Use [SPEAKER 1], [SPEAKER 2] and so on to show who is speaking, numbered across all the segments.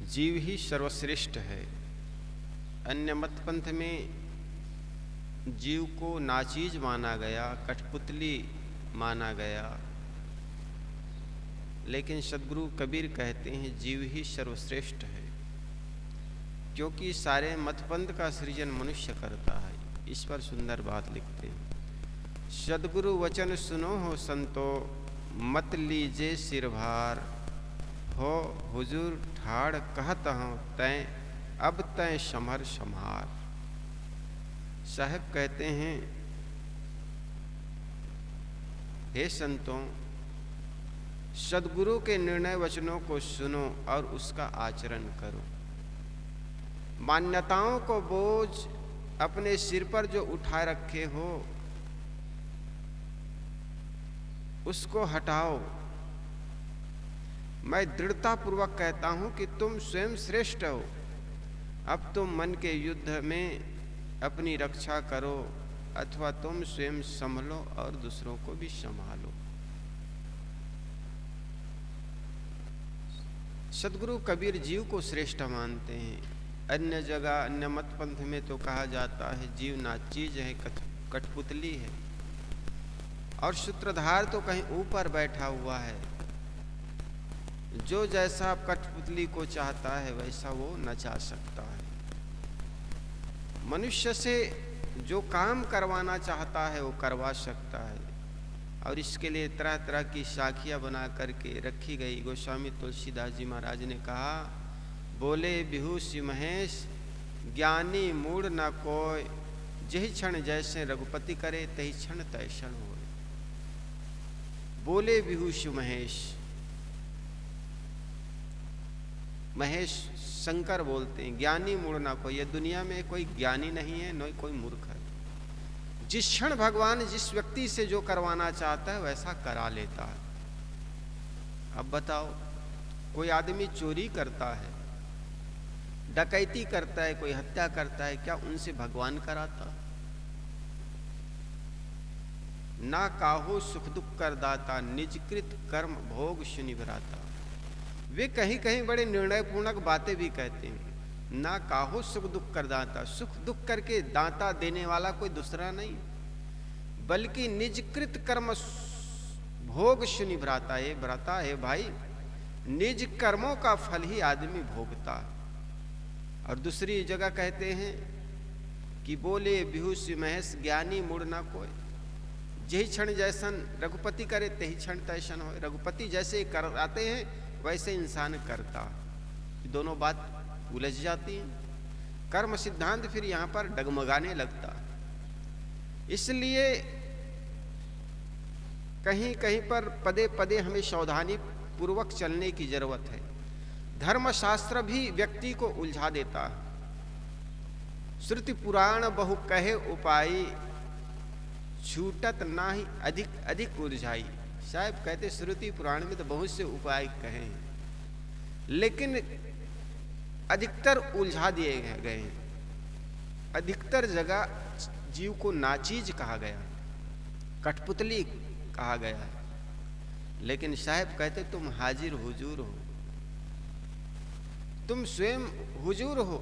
[SPEAKER 1] जीव ही सर्वश्रेष्ठ है। अन्य मत पंथ में जीव को नाचीज माना गया, कठपुतली माना गया, लेकिन सद्गुरु कबीर कहते हैं जीव ही सर्वश्रेष्ठ है, क्योंकि सारे मतपंथ का सृजन मनुष्य करता है। इस पर सुंदर बात लिखते हैं, सद्गुरु वचन सुनो हो संतो, मत लीजे सिर भार, हो हुजूर ठाड़ कहत हूँ तैं, अब तैं समर सम्हार। साहब कहते हैं, हे संतों, सद्गुरु के निर्णय वचनों को सुनो और उसका आचरण करो। मान्यताओं को बोझ अपने सिर पर जो उठाए रखे हो उसको हटाओ। मैं दृढ़ता पूर्वक कहता हूं कि तुम स्वयं श्रेष्ठ हो। अब तुम मन के युद्ध में अपनी रक्षा करो, अथवा तुम स्वयं संभलो और दूसरों को भी संभालो। सद्गुरु कबीर जीव को श्रेष्ठ मानते हैं। अन्य जगह अन्य मत पंथ में तो कहा जाता है जीव नाचीज है, कठपुतली है, और सूत्रधार तो कहीं ऊपर बैठा हुआ है। जो जैसा कठपुतली को चाहता है वैसा वो नचा सकता है। मनुष्य से जो काम करवाना चाहता है वो करवा सकता है, और इसके लिए तरह तरह की साखियाँ बना करके रखी गई। गोस्वामी तुलसीदास जी महाराज ने कहा, बोले बिहुसी महेश, ज्ञानी मूढ़ न कोय, जही क्षण जैसे रघुपति करे तही क्षण तैक्षण होय। बोले बिहुसी महेश, महेश शंकर बोलते हैं, ज्ञानी मूढ़ ना कोई। ये दुनिया में कोई ज्ञानी नहीं है, न कोई मूर्ख है। जिस क्षण भगवान जिस व्यक्ति से जो करवाना चाहता है वैसा करा लेता है। अब बताओ, कोई आदमी चोरी करता है, डकैती करता है, कोई हत्या करता है, क्या उनसे भगवान कराता? ना काहो सुख दुख कर दाता, निजकृत कर्म भोग सुनि भराता। वे कहीं कहीं बड़े निर्णय पूर्णक बातें भी कहते हैं। ना काहो सुख दुख कर दाता, सुख दुख करके दाता देने वाला कोई दूसरा नहीं, बल्कि निजकृत कर्म भोग सुनि भ्राता। है भ्राता है भाई, निज कर्मों का फल ही आदमी भोगता। और दूसरी जगह कहते हैं कि बोले बिहुसी महेश, ज्ञानी मूढ़ ना कोई, जही क्षण जैसन रघुपति करे तही क्षण तैसन हो। रघुपति जैसे कराते हैं वैसे इंसान करता। दोनों बात उलझ जाती है। कर्म सिद्धांत फिर यहां पर डगमगाने लगता। इसलिए कहीं कहीं पर पदे पदे हमें सावधानी पूर्वक चलने की जरूरत है। धर्मशास्त्र भी व्यक्ति को उलझा देता है। श्रुति पुराण बहु कहे उपाई, छूटत ना ही अधिक अधिक उलझाई। साहब कहते श्रुति पुराण में तो बहुत से उपाय कहे हैं, लेकिन अधिकतर उलझा दिए गए हैं। अधिकतर जगह जीव को नाचीज कहा गया, कठपुतली कहा गया है। लेकिन साहब कहते तुम हाजिर हुजूर हो, तुम स्वयं हुजूर हो।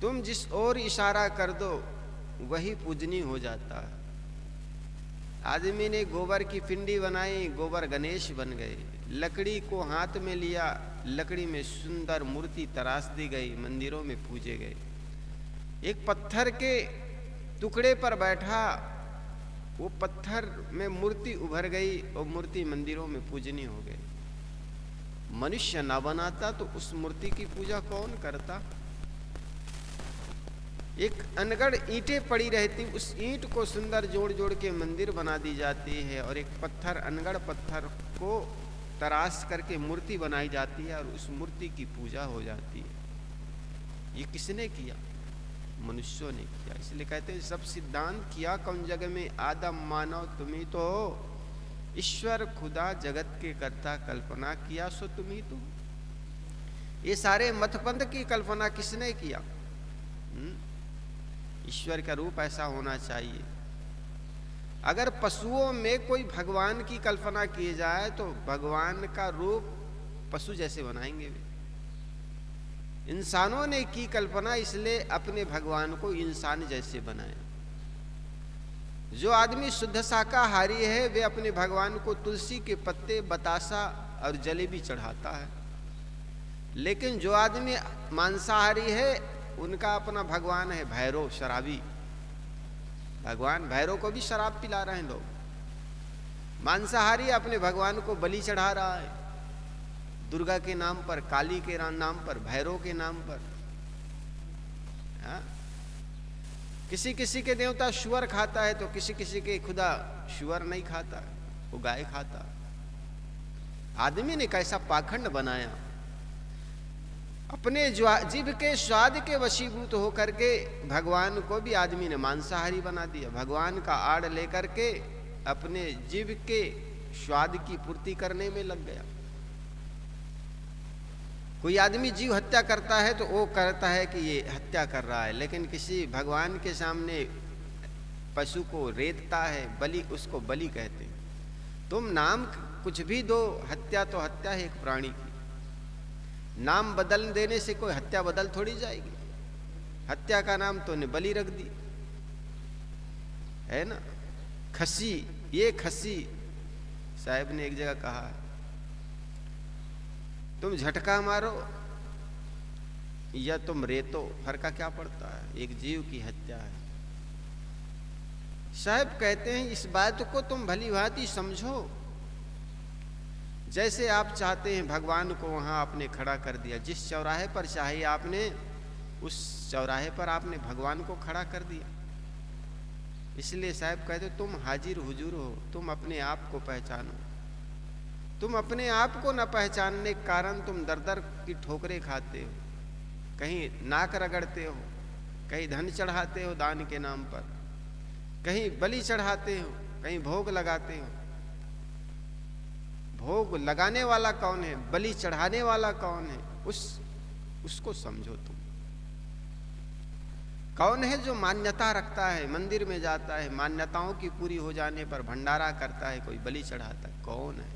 [SPEAKER 1] तुम जिस ओर इशारा कर दो वही पूजनीय हो जाता है। आदमी ने गोबर की पिंडी बनाई, गोबर गणेश बन गए। लकड़ी को हाथ में लिया, लकड़ी में सुंदर मूर्ति तराश दी गई, मंदिरों में पूजे गए। एक पत्थर के टुकड़े पर बैठा, वो पत्थर में मूर्ति उभर गई और मूर्ति मंदिरों में पूजनीय हो गई। मनुष्य ना बनाता तो उस मूर्ति की पूजा कौन करता? एक अनगढ़ ईंटें पड़ी रहती, उस ईंट को सुंदर जोड़ जोड़ के मंदिर बना दी जाती है, और एक पत्थर, अनगढ़ पत्थर को तराश करके मूर्ति बनाई जाती है, और उस मूर्ति की पूजा हो जाती है। ये किसने किया? मनुष्यों ने किया। इसलिए कहते हैं सब सिद्धांत किया कौन जग में, आदम मानव तुम्ही तो हो। ईश्वर खुदा जगत के कर्ता, कल्पना किया सो तुम्ही तो। ये सारे मतपंथ की कल्पना किसने किया? ईश्वर का रूप ऐसा होना चाहिए। अगर पशुओं में कोई भगवान की कल्पना की जाए तो भगवान का रूप पशु जैसे बनाएंगे वे। इंसानों ने की कल्पना, इसलिए अपने भगवान को इंसान जैसे बनाया। जो आदमी शुद्ध शाकाहारी है वे अपने भगवान को तुलसी के पत्ते, बतासा और जलेबी चढ़ाता है। लेकिन जो आदमी मांसाहारी है उनका अपना भगवान है भैरव, शराबी भगवान। भैरव को भी शराब पिला रहे हैं लोग। मांसाहारी अपने भगवान को बलि चढ़ा रहा है, दुर्गा के नाम पर, काली के नाम पर, भैरव के नाम पर। हाँ? किसी किसी के देवता शुअर खाता है तो किसी किसी के खुदा शुअर नहीं खाता, वो गाय खाता। आदमी ने कैसा पाखंड बनाया। अपने जीभ के स्वाद के वशीभूत होकर के भगवान को भी आदमी ने मांसाहारी बना दिया। भगवान का आड़ लेकर के अपने जीभ के स्वाद की पूर्ति करने में लग गया। कोई आदमी जीव हत्या करता है तो वो करता है कि ये हत्या कर रहा है, लेकिन किसी भगवान के सामने पशु को रेतता है, बलि, उसको बलि कहते हैं। तुम नाम कुछ भी दो, हत्या तो हत्या है एक प्राणी की। नाम बदल देने से कोई हत्या बदल थोड़ी जाएगी। हत्या का नाम तो ने बलि रख दी है ना। खसी, ये खसी साहब ने एक जगह कहा, तुम झटका मारो या तुम रेतो, फर्क क्या पड़ता है, एक जीव की हत्या है। साहब कहते हैं इस बात को तुम भली भांति समझो। जैसे आप चाहते हैं भगवान को वहां आपने खड़ा कर दिया, जिस चौराहे पर चाहे आपने उस चौराहे पर आपने भगवान को खड़ा कर दिया। इसलिए साहब कहते तुम हाजिर हुजूर हो, तुम अपने आप को पहचानो। तुम अपने आप को न पहचानने के कारण तुम दर दर की ठोकरें खाते हो, कहीं नाक रगड़ते हो, कहीं धन चढ़ाते हो दान के नाम पर, कहीं बलि चढ़ाते हो, कहीं भोग लगाते हो। भोग लगाने वाला कौन है, बलि चढ़ाने वाला कौन है, उसको समझो। तुम कौन है जो मान्यता रखता है, मंदिर में जाता है, मान्यताओं की पूरी हो जाने पर भंडारा करता है, कोई बलि चढ़ाता है, कौन है?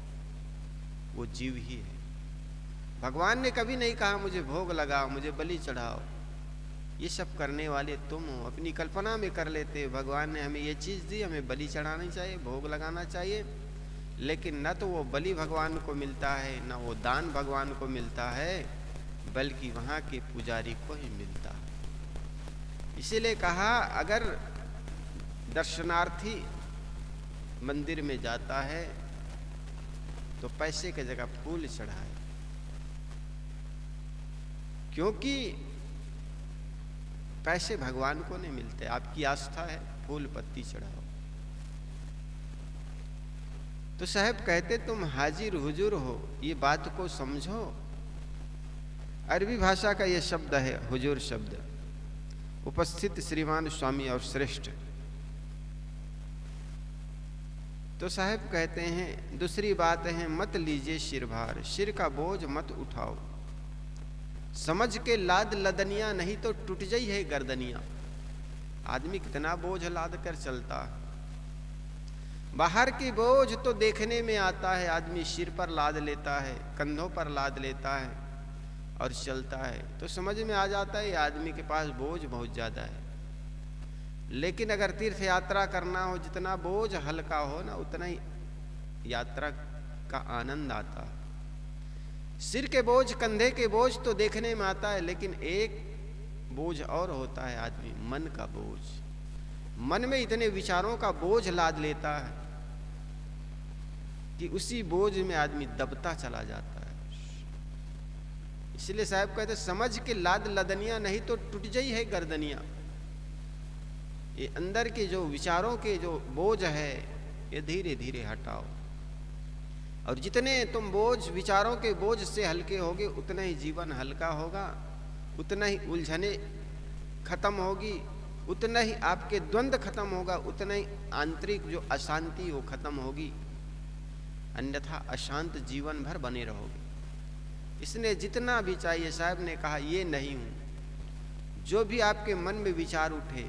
[SPEAKER 1] वो जीव ही है। भगवान ने कभी नहीं कहा मुझे भोग लगाओ, मुझे बलि चढ़ाओ। ये सब करने वाले तुम हो, अपनी कल्पना में कर लेते हो भगवान ने हमें ये चीज़ दी, हमें बलि चढ़ानी चाहिए, भोग लगाना चाहिए। लेकिन न तो वो बलि भगवान को मिलता है, न वो दान भगवान को मिलता है, बल्कि वहाँ के पुजारी को ही मिलता है। इसीलिए कहा अगर दर्शनार्थी मंदिर में जाता है तो पैसे की जगह फूल चढ़ाए, क्योंकि पैसे भगवान को नहीं मिलते। आपकी आस्था है, फूल पत्ती चढ़ाओ। तो साहब कहते तुम हाजिर हुजूर हो, ये बात को समझो। अरबी भाषा का ये शब्द है हुजूर शब्द, उपस्थित श्रीमान स्वामी और श्रेष्ठ। तो साहब कहते हैं दूसरी बात है मत लीजिए सिर भार, सिर का बोझ मत उठाओ, समझ के लाद लदनिया, नहीं तो टूट जाई है गर्दनिया। आदमी कितना बोझ लाद कर चलता है। बाहर की बोझ तो देखने में आता है, आदमी सिर पर लाद लेता है, कंधों पर लाद लेता है और चलता है, तो समझ में आ जाता है ये आदमी के पास बोझ बहुत ज़्यादा है। लेकिन अगर तीर्थ यात्रा करना हो, जितना बोझ हल्का हो ना उतना ही यात्रा का आनंद आता है। सिर के बोझ, कंधे के बोझ तो देखने में आता है, लेकिन एक बोझ और होता है आदमी, मन का बोझ। मन में इतने विचारों का बोझ लाद लेता है कि उसी बोझ में आदमी दबता चला जाता है। इसलिए साहब कहते समझ के लाद लदनिया, नहीं तो टूट जाई है गर्दनिया। ये अंदर के जो विचारों के जो बोझ है ये धीरे धीरे हटाओ, और जितने तुम बोझ विचारों के बोझ से हल्के होगे उतना ही जीवन हल्का होगा, उतना ही उलझने खत्म होगी, उतना ही आपके द्वंद्व खत्म होगा, उतना ही आंतरिक जो अशांति वो खत्म होगी। अन्यथा अशांत जीवन भर बने रहोगे। इसने जितना भी चाहिए, साहब ने कहा ये नहीं हूँ। जो भी आपके मन में विचार उठे,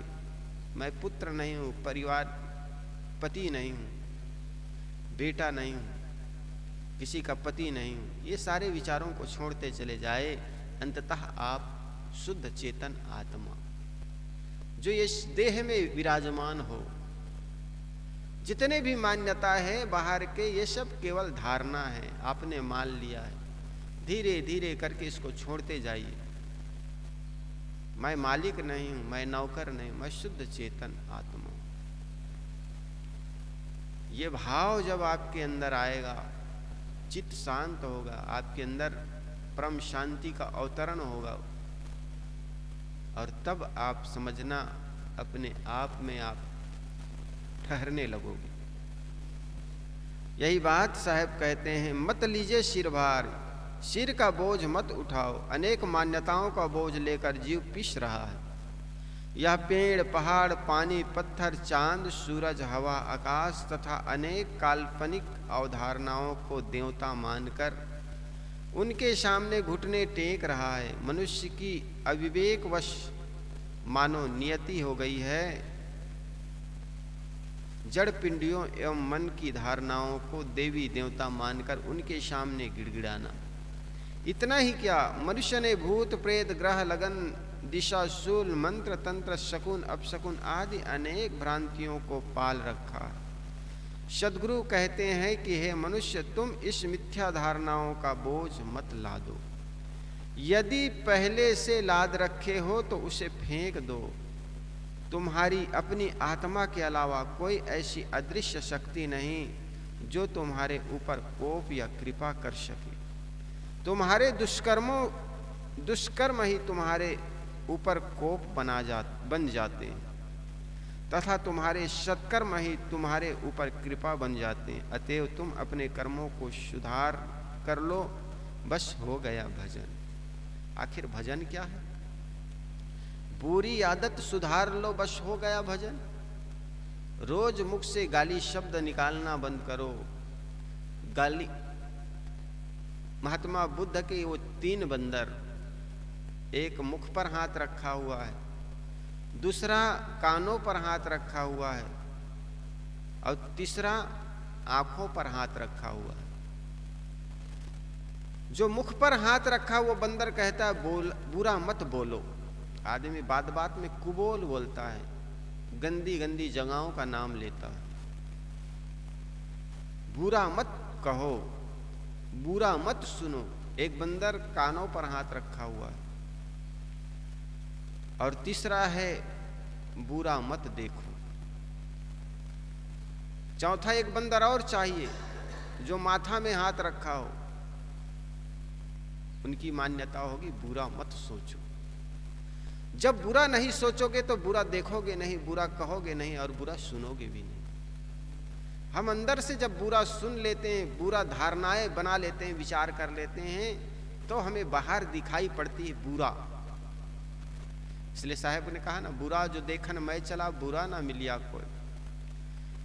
[SPEAKER 1] मैं पुत्र नहीं हूँ, परिवार पति नहीं हूँ, बेटा नहीं हूँ, किसी का पति नहीं हूँ, ये सारे विचारों को छोड़ते चले जाए। अंततः आप शुद्ध चेतन आत्मा जो इस देह में विराजमान हो। जितने भी मान्यता है बाहर के, ये सब केवल धारणा है, आपने मान लिया है। धीरे धीरे करके इसको छोड़ते जाइए। मैं मालिक नहीं हूं, मैं नौकर नहीं, मैं शुद्ध चेतन आत्मा। ये भाव जब आपके अंदर आएगा, चित्त शांत होगा, आपके अंदर परम शांति का अवतरण होगा, और तब आप समझना अपने आप में आप ठहरने लगोगे। यही बात साहब कहते हैं, मत लीजिए सिर भार, सिर का बोझ मत उठाओ। अनेक मान्यताओं का बोझ लेकर जीव पिस रहा है। यह पेड़, पहाड़, पानी, पत्थर, चांद, सूरज, हवा, आकाश तथा अनेक काल्पनिक अवधारणाओं को देवता मानकर उनके सामने घुटने टेक रहा है। मनुष्य की अविवेकवश मानो नियति हो गई है जड़ पिंडियों एवं मन की धारणाओं को देवी देवता मानकर उनके सामने गिड़गिड़ाना। इतना ही क्या, मनुष्य ने भूत प्रेत, ग्रह लगन, दिशा शूल, मंत्र तंत्र, शकुन अपशकुन आदि अनेक भ्रांतियों को पाल रखा है। सद्गुरु कहते हैं कि हे मनुष्य, तुम इस मिथ्या धारणाओं का बोझ मत लादो। यदि पहले से लाद रखे हो तो उसे फेंक दो। तुम्हारी अपनी आत्मा के अलावा कोई ऐसी अदृश्य शक्ति नहीं जो तुम्हारे ऊपर कोप या कृपा कर सके। तुम्हारे दुष्कर्म ही तुम्हारे ऊपर कोप बन जाते हैं तथा तुम्हारे सत्कर्म ही तुम्हारे ऊपर कृपा बन जाते हैं। अतएव तुम अपने कर्मों को सुधार कर लो, बस हो गया भजन। आखिर भजन क्या है? बुरी आदत सुधार लो, बस हो गया भजन। रोज मुख से गाली शब्द निकालना बंद करो। गाली, महात्मा बुद्ध के वो 3 बंदर, एक मुख पर हाथ रखा हुआ है, दूसरा कानों पर हाथ रखा हुआ है, और तीसरा आंखों पर हाथ रखा हुआ है। जो मुख पर हाथ रखा वो बंदर कहता है बुरा मत बोलो। आदमी बात बात में कुबोल बोलता है, गंदी गंदी जगहों का नाम लेता है। बुरा मत कहो, बुरा मत सुनो। एक बंदर कानों पर हाथ रखा हुआ है, और तीसरा है बुरा मत देखो। चौथा एक बंदर और चाहिए जो माथा में हाथ रखा हो। उनकी मान्यता होगी बुरा मत सोचो। जब बुरा नहीं सोचोगे तो बुरा देखोगे नहीं, बुरा कहोगे नहीं, और बुरा सुनोगे भी नहीं। हम अंदर से जब बुरा सुन लेते हैं, बुरा धारणाएं बना लेते हैं, विचार कर लेते हैं, तो हमें बाहर दिखाई पड़ती है बुरा। इसलिए साहब ने कहा ना, बुरा जो देखन मैं चला, बुरा ना मिलिया कोई।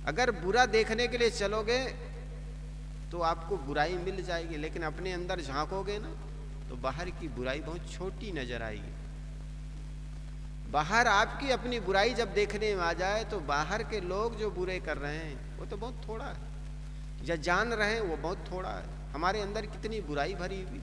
[SPEAKER 1] अगर बुरा देखने के लिए चलोगे तो आपको बुराई मिल जाएगी, लेकिन अपने अंदर झांकोगे ना तो बाहर की बुराई बहुत छोटी नजर आएगी। बाहर आपकी अपनी बुराई जब देखने में आ जाए तो बाहर के लोग जो बुरे कर रहे हैं वो तो बहुत थोड़ा है, या जान रहे हैं वो बहुत थोड़ा है। हमारे अंदर कितनी बुराई भरी हुई।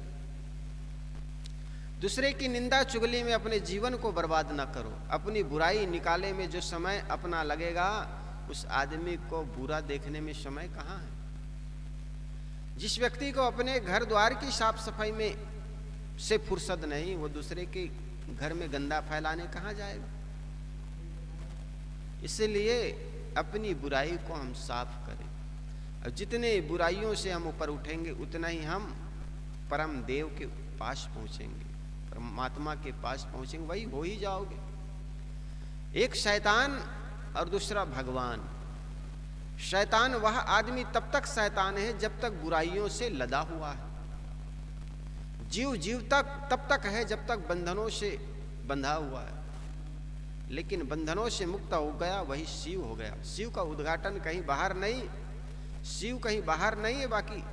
[SPEAKER 1] दूसरे की निंदा चुगली में अपने जीवन को बर्बाद ना करो। अपनी बुराई निकाले में जो समय अपना लगेगा, उस आदमी को बुरा देखने में समय कहाँ है। जिस व्यक्ति को अपने घर द्वार की साफ सफाई में से फुर्सत नहीं, वो दूसरे के घर में गंदा फैलाने कहाँ जाएगा। इसलिए अपनी बुराई को हम साफ करें, और जितने बुराइयों से हम ऊपर उठेंगे उतना ही हम परम देव के पास पहुंचेंगे, परमात्मा के पास पहुंचेंगे, वही हो ही जाओगे। एक शैतान और दूसरा भगवान। शैतान वह आदमी तब तक शैतान है जब तक बुराइयों से लदा हुआ है। जीव तब तक है जब तक बंधनों से बंधा हुआ है, लेकिन बंधनों से मुक्त हो गया वही शिव हो गया। शिव का उद्घाटन कहीं बाहर नहीं, शिव कहीं बाहर नहीं है, बाकी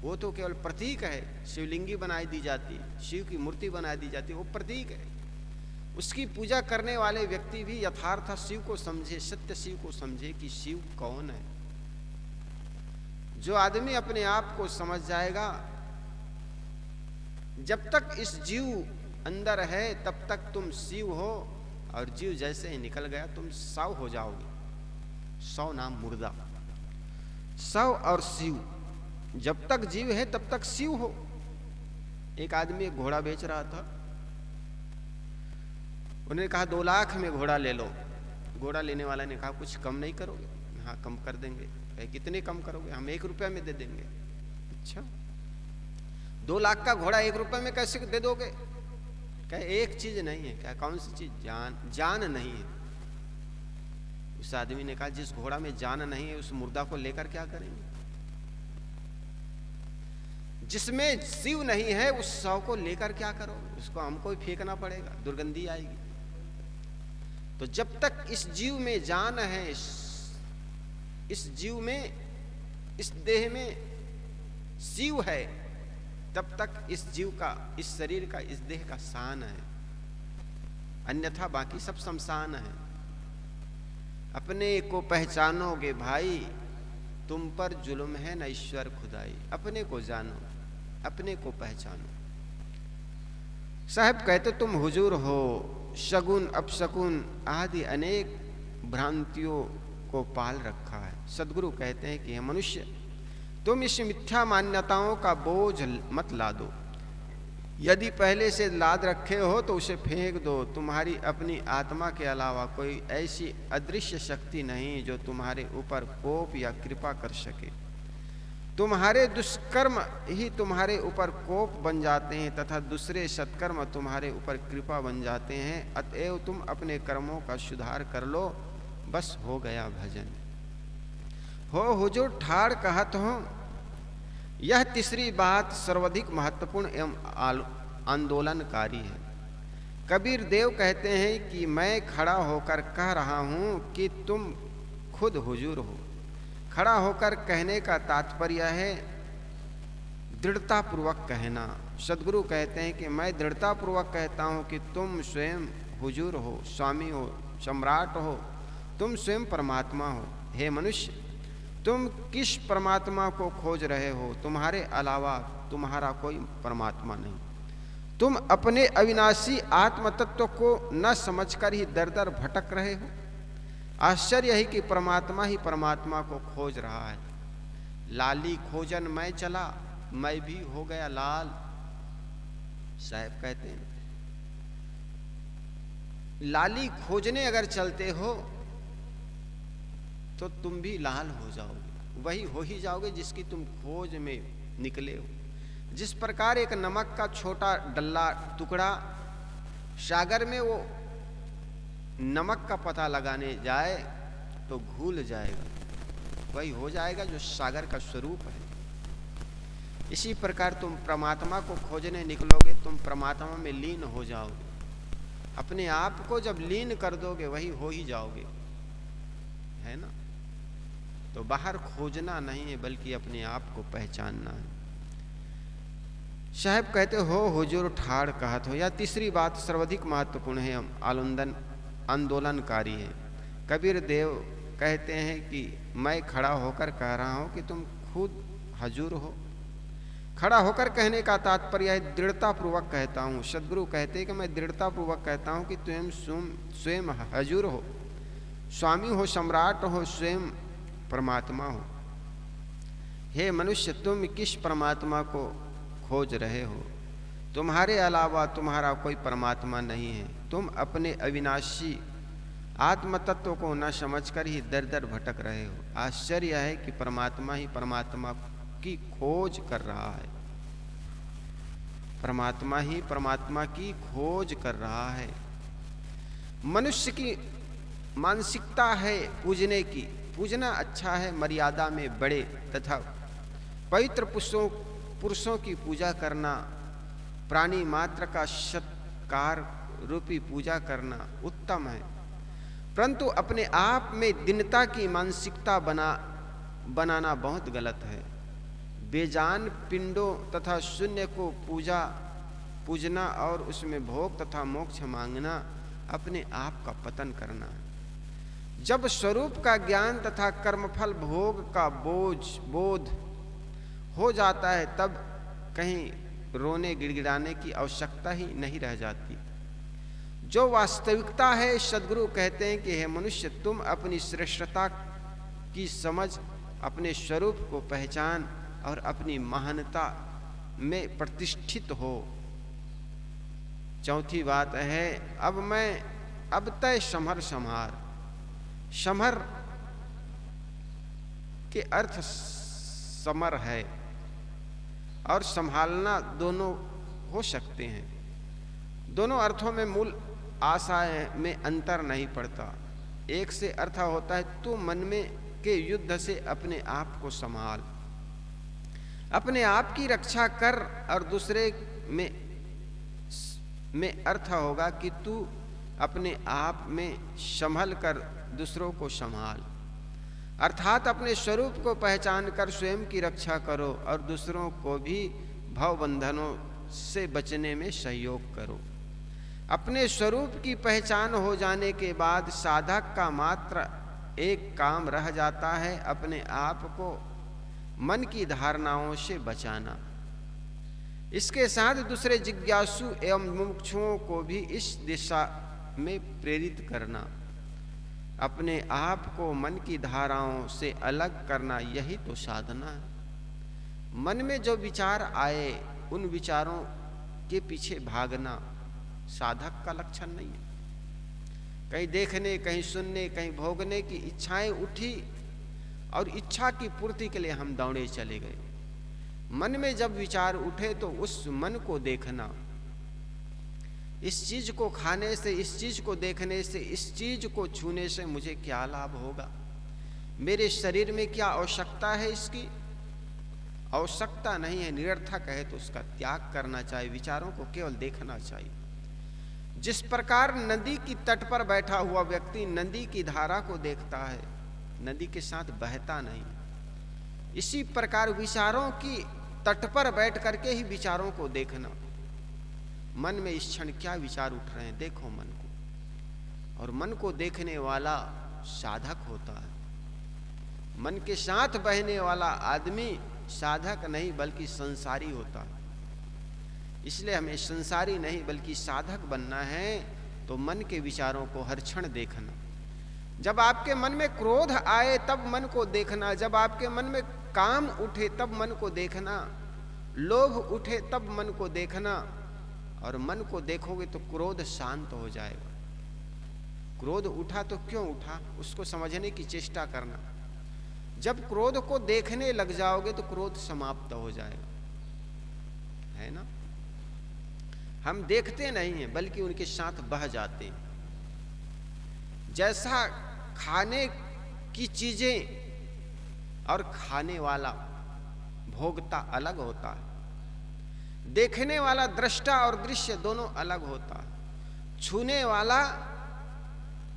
[SPEAKER 1] वो तो केवल प्रतीक है। शिवलिंगी बनाई दी जाती है, शिव की मूर्ति बनाई दी जाती है, वो प्रतीक है। उसकी पूजा करने वाले व्यक्ति भी यथार्थ शिव को समझे, सत्य शिव को समझे कि शिव कौन है। जो आदमी अपने आप को समझ जाएगा जब तक इस जीव अंदर है तब तक तुम शिव हो, और जीव जैसे ही निकल गया तुम शव हो जाओगे। शव नाम मुर्दा, शव और शिव। जब तक जीव है तब तक शिव हो। एक आदमी एक घोड़ा बेच रहा था, उन्होंने कहा 2 लाख में घोड़ा ले लो। घोड़ा लेने वाला ने कहा कुछ कम नहीं करोगे? हाँ कम कर देंगे। कहे कितने कम करोगे? हम 1 रुपया में दे देंगे। अच्छा 2 लाख का घोड़ा 1 रुपये में कैसे दे दोगे? कहे एक चीज नहीं है। क्या कौन सी चीज? जान। जान नहीं है। उस आदमी ने कहा जिस घोड़ा में जान नहीं है उस मुर्दा को लेकर क्या करेंगे? जिसमें शिव नहीं है उस शव को लेकर क्या करोगे? उसको हमको ही फेंकना पड़ेगा, दुर्गंधी आएगी। तो जब तक इस जीव में जान है, इस जीव में, इस देह में शिव है, तब तक इस जीव का, इस शरीर का, इस देह का शान है। अन्यथा बाकी सब शमशान है। अपने को पहचानोगे भाई, तुम पर जुल्म है न ईश्वर खुदाई। अपने को जानो, अपने को पहचानो। साहब कहते तुम हुजूर हो, शगुन अपशकुन आदि अनेक भ्रांतियों को पाल रखा है। सदगुरु कहते हैं कि हे मनुष्य, तुम इस मिथ्या मान्यताओं का बोझ मत लादो। यदि पहले से लाद रखे हो तो उसे फेंक दो। तुम्हारी अपनी आत्मा के अलावा कोई ऐसी अदृश्य शक्ति नहीं जो तुम्हारे ऊपर कोप या कृपा कर सके। तुम्हारे दुष्कर्म ही तुम्हारे ऊपर कोप बन जाते हैं तथा दूसरे सत्कर्म तुम्हारे ऊपर कृपा बन जाते हैं। अतएव तुम अपने कर्मों का सुधार कर लो, बस हो गया भजन। हो हुजूर ठाड़ कहत हो। यह तीसरी बात सर्वाधिक महत्वपूर्ण एवं आंदोलनकारी है। कबीर देव कहते हैं कि मैं खड़ा होकर कह रहा हूं कि तुम खुद हुजूर हो। खड़ा होकर कहने का तात्पर्य है दृढ़ता पूर्वक कहना। सदगुरु कहते हैं कि मैं दृढ़ता पूर्वक कहता हूं कि तुम स्वयं हुजूर हो, स्वामी हो, सम्राट हो, तुम स्वयं परमात्मा हो। हे मनुष्य, तुम किस परमात्मा को खोज रहे हो? तुम्हारे अलावा तुम्हारा कोई परमात्मा नहीं। तुम अपने अविनाशी आत्म तत्व को न समझकर ही दर दर भटक रहे हो। आश्चर्य है कि परमात्मा ही परमात्मा को खोज रहा है। लाली खोजन मैं चला, मैं भी हो गया लाल। साहब कहते हैं लाली खोजने अगर चलते हो तो तुम भी लाल हो जाओगे, वही हो ही जाओगे जिसकी तुम खोज में निकले हो। जिस प्रकार एक नमक का छोटा डल्ला टुकड़ा सागर में वो नमक का पता लगाने जाए तो घुल जाएगा, वही हो जाएगा जो सागर का स्वरूप है। इसी प्रकार तुम परमात्मा को खोजने निकलोगे, तुम परमात्मा में लीन हो जाओगे। अपने आप को जब लीन कर दोगे वही हो ही जाओगे, है ना। तो बाहर खोजना नहीं है बल्कि अपने आप को पहचानना है। साहब कहते हो हुजूर ठाड़ कहत हो। या तीसरी बात सर्वाधिक महत्वपूर्ण है, आंदोलनकारी है। कबीर देव कहते हैं कि मैं खड़ा होकर कह रहा हूं कि तुम खुद हुजूर हो। खड़ा होकर कहने का तात्पर्य है दृढ़ता पूर्वक कहता हूं। सदगुरु कहते हैं कि मैं दृढ़ता पूर्वक कहता हूं कि तुम स्वयं हुजूर हो, स्वामी हो, सम्राट हो, स्वयं परमात्मा हो। हे मनुष्य, तुम किस परमात्मा को खोज रहे हो? तुम्हारे अलावा तुम्हारा कोई परमात्मा नहीं है। तुम अपने अविनाशी आत्म तत्व को न समझकर ही दर दर भटक रहे हो। आश्चर्य है कि परमात्मा ही परमात्मा की खोज कर रहा है। परमात्मा ही परमात्मा की खोज कर रहा है। मनुष्य की मानसिकता है पूजने की। पूजना अच्छा है, मर्यादा में बड़े तथा पवित्र पुरुषों की पूजा करना, प्राणी मात्र का सत्कार रूपी पूजा करना उत्तम है। परंतु अपने आप में दीनता की मानसिकता बनाना बहुत गलत है। बेजान पिंडों तथा शून्य को पूजना और उसमें भोग तथा मोक्ष मांगना अपने आप का पतन करना है। जब स्वरूप का ज्ञान तथा कर्मफल भोग का बोध हो जाता है तब कहीं रोने गिड़गिड़ाने की आवश्यकता ही नहीं रह जाती। जो वास्तविकता है, सद्गुरु कहते हैं कि हे मनुष्य, तुम अपनी श्रेष्ठता की समझ, अपने स्वरूप को पहचान और अपनी महानता में प्रतिष्ठित हो। चौथी बात है, अब तय समर संहार। समर के अर्थ समर है और संभालना दोनों हो सकते हैं। दोनों अर्थों में मूल आशा में अंतर नहीं पड़ता। एक से अर्थ होता है तू मन में के युद्ध से अपने आप को संभाल, अपने आप की रक्षा कर, और दूसरे में अर्थ होगा कि तू अपने आप में संभल कर दूसरों को संभाल, अर्थात अपने स्वरूप को पहचान कर स्वयं की रक्षा करो और दूसरों को भी भव बंधनों से बचने में सहयोग करो। अपने स्वरूप की पहचान हो जाने के बाद साधक का मात्र एक काम रह जाता है, अपने आप को मन की धारणाओं से बचाना। इसके साथ दूसरे जिज्ञासु एवं मुमुक्षुओं को भी इस दिशा में प्रेरित करना। अपने आप को मन की धाराओं से अलग करना, यही तो साधना है। मन में जो विचार आए उन विचारों के पीछे भागना साधक का लक्षण नहीं है। कहीं देखने, कहीं सुनने, कहीं भोगने की इच्छाएं उठी और इच्छा की पूर्ति के लिए हम दौड़े चले गए। मन में जब विचार उठे तो उस मन को देखना, इस चीज को खाने से, इस चीज को देखने से, इस चीज को छूने से मुझे क्या लाभ होगा, मेरे शरीर में क्या आवश्यकता है। इसकी आवश्यकता नहीं है, निरर्थक है, तो उसका त्याग करना चाहिए। विचारों को केवल देखना चाहिए। जिस प्रकार नदी की तट पर बैठा हुआ व्यक्ति नदी की धारा को देखता है, नदी के साथ बहता नहीं, इसी प्रकार विचारों की तट पर बैठ करके ही विचारों को देखना। मन में इस क्षण क्या विचार उठ रहे हैं, देखो मन को। और मन को देखने वाला साधक होता है। मन के साथ बहने वाला आदमी साधक नहीं बल्कि संसारी होता है। इसलिए हमें संसारी नहीं बल्कि साधक बनना है। तो मन के विचारों को हर क्षण देखना। जब आपके मन में क्रोध आए तब मन को देखना, जब आपके मन में काम उठे तब मन को देखना, लोभ उठे तब मन को देखना। और मन को देखोगे तो क्रोध शांत हो जाएगा। क्रोध उठा तो क्यों उठा, उसको समझने की चेष्टा करना। जब क्रोध को देखने लग जाओगे तो क्रोध समाप्त हो जाएगा, है ना। हम देखते नहीं हैं बल्कि उनके साथ बह जाते हैं। जैसा खाने की चीजें और खाने वाला भोगता अलग होता है, देखने वाला दृष्टा और दृश्य दोनों अलग होता है, छूने वाला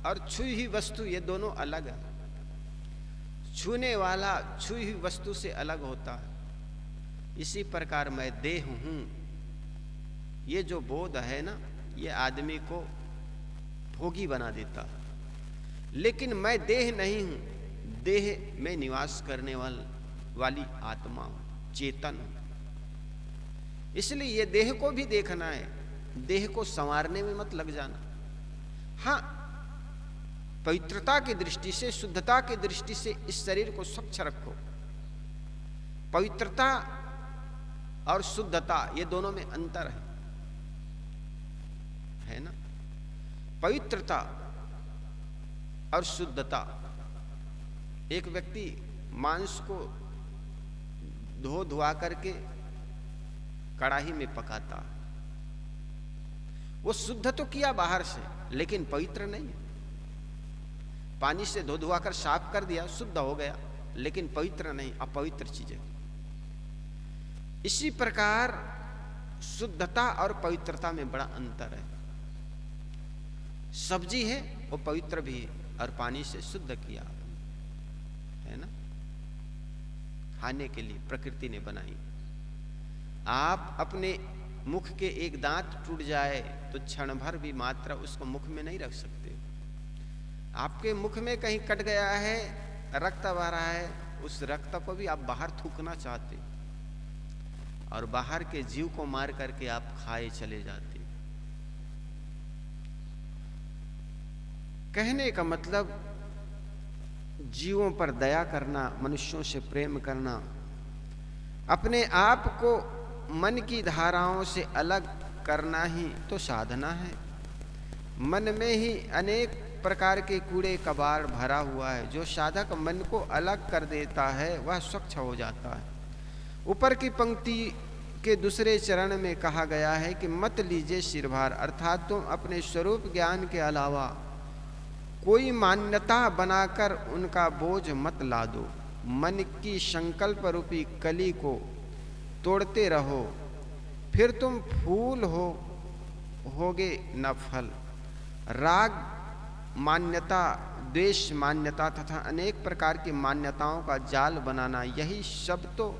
[SPEAKER 1] और छुई हुई वस्तु ये दोनों अलग है। छूने वाला छुई हुई वस्तु से अलग होता है। इसी प्रकार मैं देह हूं, ये जो बोध है ना, ये आदमी को भोगी बना देता है। लेकिन मैं देह नहीं हूं, देह में निवास करने वाली आत्मा हूं, चेतन हूं। इसलिए ये देह को भी देखना है, देह को संवारने में मत लग जाना। हाँ, पवित्रता की दृष्टि से, शुद्धता की दृष्टि से इस शरीर को स्वच्छ रखो। पवित्रता और शुद्धता ये दोनों में अंतर है ना। पवित्रता और शुद्धता, एक व्यक्ति मांस को धो धुआ करके कड़ाही में पकाता, वो शुद्ध तो किया बाहर से लेकिन पवित्र नहीं। पानी से धो धुआ कर साफ कर दिया, शुद्ध हो गया, लेकिन पवित्र नहीं, अपवित्र चीज है। इसी प्रकार शुद्धता और पवित्रता में बड़ा अंतर है। सब्जी है वो पवित्र भी है और पानी से शुद्ध किया, है ना, खाने के लिए प्रकृति ने बनाई। आप अपने मुख के एक दांत टूट जाए तो क्षण भर भी मात्रा उसको मुख में नहीं रख सकते। आपके मुख में कहीं कट गया है, रक्त बह रहा है, उस रक्त को भी आप बाहर थूकना चाहते, और बाहर के जीव को मार करके आप खाए चले जाते। कहने का मतलब जीवों पर दया करना, मनुष्यों से प्रेम करना, अपने आप को मन की धाराओं से अलग करना ही तो साधना है। मन में ही अनेक प्रकार के कूड़े कबाड़ भरा हुआ है। जो साधक मन को अलग कर देता है वह स्वच्छ हो जाता है। ऊपर की पंक्ति के दूसरे चरण में कहा गया है कि मत लीजिए सिरभार, अर्थात तुम अपने स्वरूप ज्ञान के अलावा कोई मान्यता बनाकर उनका बोझ मत लादो। मन की संकल्प रूपी कली को तोड़ते रहो, फिर तुम फूल होगे न फल। राग मान्यता, द्वेष मान्यता तथा अनेक प्रकार की मान्यताओं का जाल बनाना, यही सब तो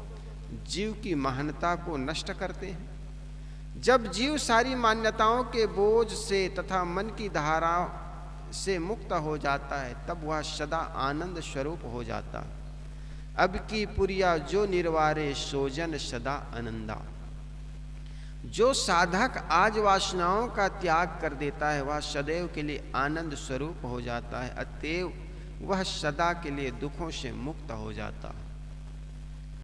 [SPEAKER 1] जीव की महानता को नष्ट करते हैं। जब जीव सारी मान्यताओं के बोझ से तथा मन की धारा से मुक्त हो जाता है तब वह सदा आनंद स्वरूप हो जाता। अब की पुरिया जो निर्वारे सोजन सदा आनंदा। जो साधक आज वासनाओं का त्याग कर देता है वह सदैव के लिए आनंद स्वरूप हो जाता है, अतएव वह सदा के लिए दुखों से मुक्त हो जाता है।